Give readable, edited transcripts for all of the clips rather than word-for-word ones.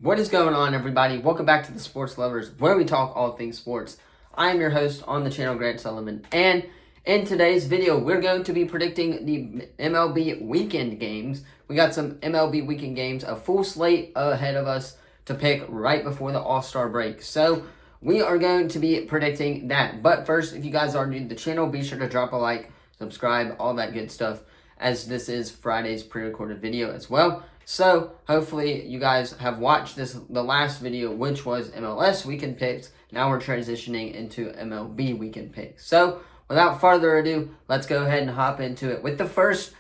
What is going on, everybody? Welcome back to the Sports Lovers, where we talk all things sports. I am your host on the channel, Grant Sullivan, and in today's video, we're going to be predicting the MLB Weekend Games. We got some MLB Weekend Games, a full slate ahead of us to pick right before the All-Star break. So we are going to be predicting that. But first, if you guys are new to the channel, be sure to drop a like, subscribe, all that good stuff, as this is Friday's pre-recorded video as well. So hopefully you guys have watched the last video, which was MLS Weekend Picks. Now we're transitioning into MLB Weekend Picks. So without further ado, let's go ahead and hop into it with the first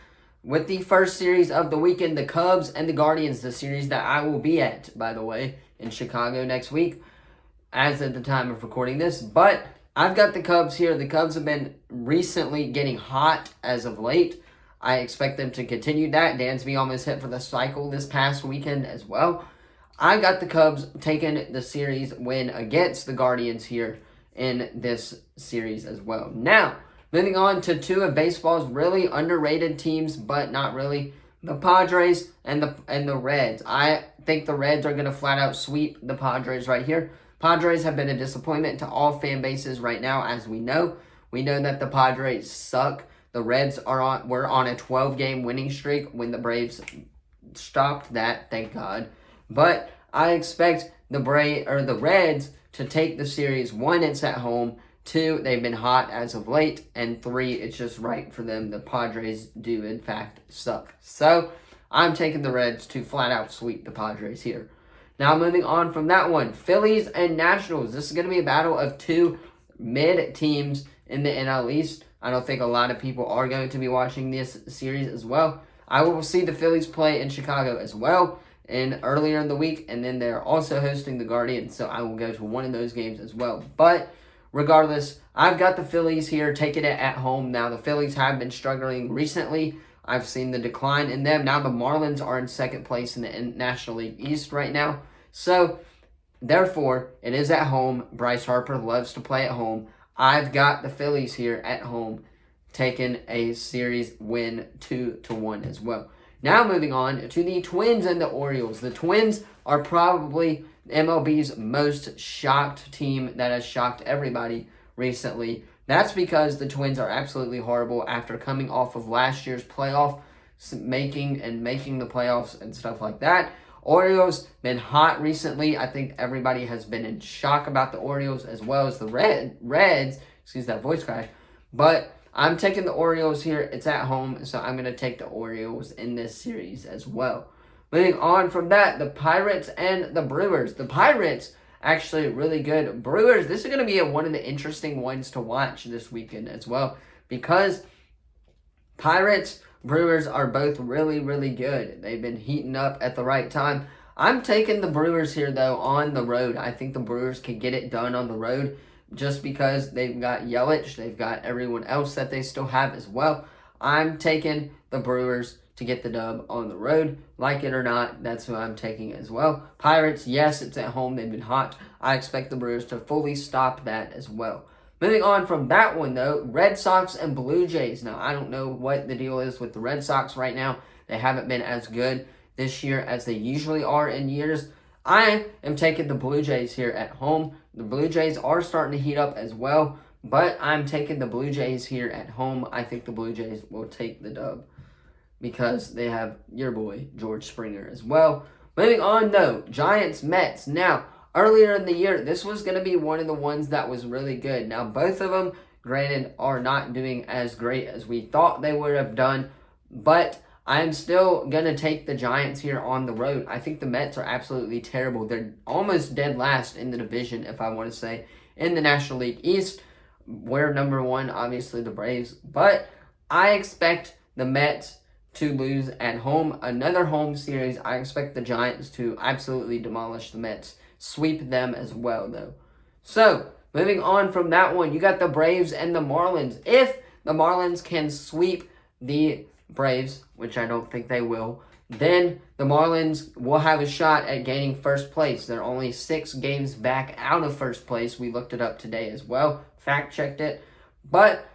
series of the weekend, the Cubs and the Guardians, the series that I will be at, by the way, in Chicago next week, as at the time of recording this. But I've got the Cubs here. The Cubs have been recently getting hot as of late. I expect them to continue that. Dansby almost hit for the cycle this past weekend as well. I got the Cubs taking the series win against the Guardians here in this series as well. Now, moving on to two of baseball's really underrated teams, but not really, the Padres and the Reds. I think the Reds are going to flat out sweep the Padres right here. Padres have been a disappointment to all fan bases right now, as we know. We know that the Padres suck. The Reds were on a 12-game winning streak when the Braves stopped that, thank God. But I expect the Reds to take the series. 1, it's at home. 2, they've been hot as of late. And 3, it's just right for them. The Padres do, in fact, suck. So I'm taking the Reds to flat out sweep the Padres here. Now moving on from that one, Phillies and Nationals. This is going to be a battle of two mid teams in the NL East. I don't think a lot of people are going to be watching this series as well. I will see the Phillies play in Chicago as well earlier in the week, and then they're also hosting the Guardians, so I will go to one of those games as well. But regardless, I've got the Phillies here taking it at home. Now, the Phillies have been struggling recently. I've seen the decline in them. Now the Marlins are in second place in the National League East right now. So, therefore, it is at home. Bryce Harper loves to play at home. I've got the Phillies here at home taking a series win 2-1 as well. Now moving on to the Twins and the Orioles. The Twins are probably MLB's most shocked team that has shocked everybody recently. That's because the Twins are absolutely horrible after coming off of last year's playoff making the playoffs and stuff like that. Orioles been hot recently. I think everybody has been in shock about the Orioles as well as the Reds. Excuse that voice crack. But I'm taking the Orioles here. It's at home, so I'm going to take the Orioles in this series as well. Moving on from that, the Pirates and the Brewers. The Pirates, actually really good. Brewers, this is going to be one of the interesting ones to watch this weekend as well, because Pirates, Brewers are both really, really good. They've been heating up at the right time. I'm taking the Brewers here, though, on the road. I think the Brewers can get it done on the road just because they've got Yelich. They've got everyone else that they still have as well. I'm taking the Brewers to get the dub on the road. Like it or not, that's who I'm taking as well. Pirates, yes, it's at home. They've been hot. I expect the Brewers to fully stop that as well. Moving on from that one, though, Red Sox and Blue Jays. Now, I don't know what the deal is with the Red Sox right now. They haven't been as good this year as they usually are in years. I am taking the Blue Jays here at home. The Blue Jays are starting to heat up as well, but I'm taking the Blue Jays here at home. I think the Blue Jays will take the dub because they have your boy, George Springer, as well. Moving on, though, Giants, Mets. Now, earlier in the year, this was going to be one of the ones that was really good. Now, both of them, granted, are not doing as great as we thought they would have done, but I'm still going to take the Giants here on the road. I think the Mets are absolutely terrible. They're almost dead last in the division, if I want to say, in the National League East. We're number one, obviously, the Braves. But I expect the Mets to lose at home. Another home series, I expect the Giants to absolutely demolish the Mets. Sweep them as well, though. So, moving on from that one, you got the Braves and the Marlins. If the Marlins can sweep the Braves, which I don't think they will, then the Marlins will have a shot at gaining first place. They're only 6 games back out of first place. We looked it up today as well. Fact-checked it. But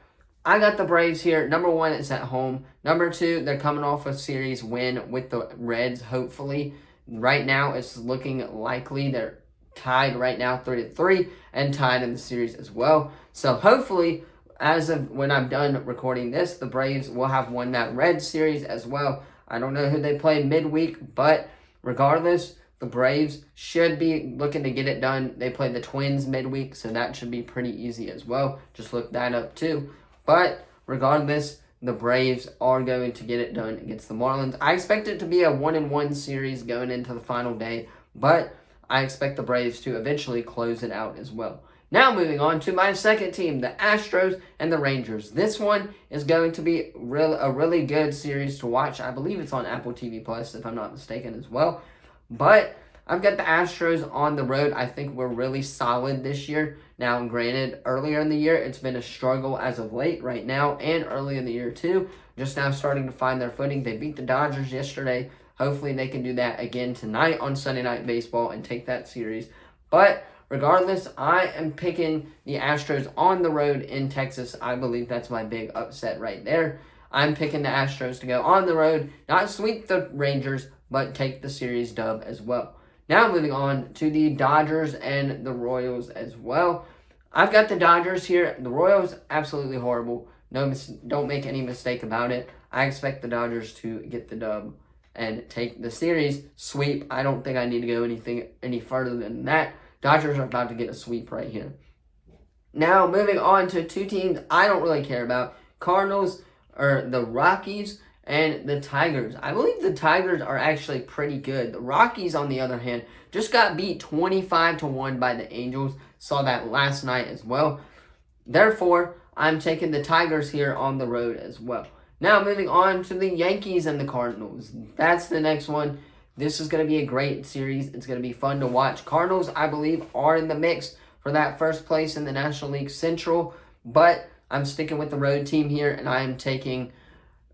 I got the Braves here. Number 1, it's at home. Number 2, they're coming off a series win with the Reds, hopefully. Right now, it's looking likely they're tied right now 3-3 and tied in the series as well. So hopefully, as of when I'm done recording this, the Braves will have won that Red series as well. I don't know who they play midweek, but regardless, the Braves should be looking to get it done. They play the Twins midweek, so that should be pretty easy as well. Just look that up too. But regardless, the Braves are going to get it done against the Marlins. I expect it to be a 1-1 series going into the final day, but I expect the Braves to eventually close it out as well. Now moving on to my second team, the Astros and the Rangers. This one is going to be a really good series to watch. I believe it's on Apple TV Plus, if I'm not mistaken, as well. But I've got the Astros on the road. I think we're really solid this year. Now, granted, earlier in the year, it's been a struggle as of late right now, and early in the year too. Just now starting to find their footing. They beat the Dodgers yesterday. Hopefully they can do that again tonight on Sunday Night Baseball and take that series. But regardless, I am picking the Astros on the road in Texas. I believe that's my big upset right there. I'm picking the Astros to go on the road, not sweep the Rangers, but take the series dub as well. Now moving on to the Dodgers and the Royals as well. I've got the Dodgers here. The Royals, absolutely horrible. Don't make any mistake about it. I expect the Dodgers to get the dub and take the series sweep. I don't think I need to go any further than that. Dodgers are about to get a sweep right here. Now moving on to two teams I don't really care about. Cardinals, or the Rockies, and the Tigers. I believe the Tigers are actually pretty good. The Rockies, on the other hand, just got beat 25-1 by the Angels. Saw that last night as well. Therefore, I'm taking the Tigers here on the road as well. Now, moving on to the Yankees and the Cardinals. That's the next one. This is going to be a great series. It's going to be fun to watch. Cardinals, I believe, are in the mix for that first place in the National League Central, but I'm sticking with the road team here, and I am taking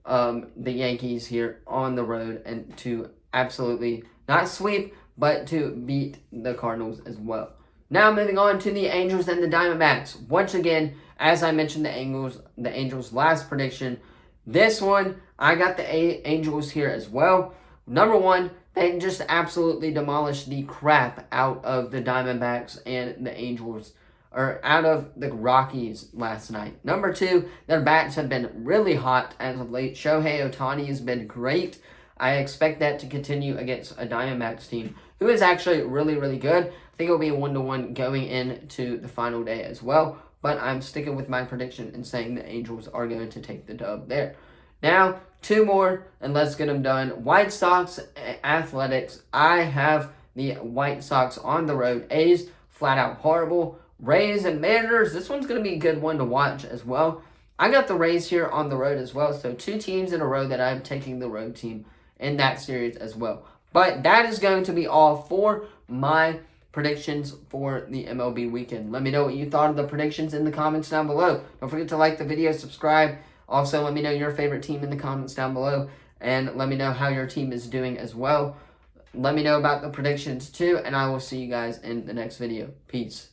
the Yankees here on the road and to absolutely not sweep, but to beat the Cardinals as well. Now moving on to the Angels and the Diamondbacks. Once again, as I mentioned the Angels last prediction, this one, I got the Angels here as well. Number one, they just absolutely demolished the crap out of the Diamondbacks and the Angels, or out of the Rockies last night. Number two, their bats have been really hot as of late. Shohei Ohtani has been great. I expect that to continue against a Diamondbacks team who is actually really, really good. I think it'll be a 1-1 going into the final day as well. But I'm sticking with my prediction and saying the Angels are going to take the dub there. Now, two more, and let's get them done. White Sox, Athletics. I have the White Sox on the road. A's, flat out horrible. Rays and Mariners, this one's going to be a good one to watch as well. I got the Rays here on the road as well, so two teams in a row that I'm taking the road team in that series as well. But that is going to be all for my predictions for the MLB weekend. Let me know what you thought of the predictions in the comments down below. Don't forget to like the video, subscribe. Also, let me know your favorite team in the comments down below, and let me know how your team is doing as well. Let me know about the predictions too, and I will see you guys in the next video. Peace.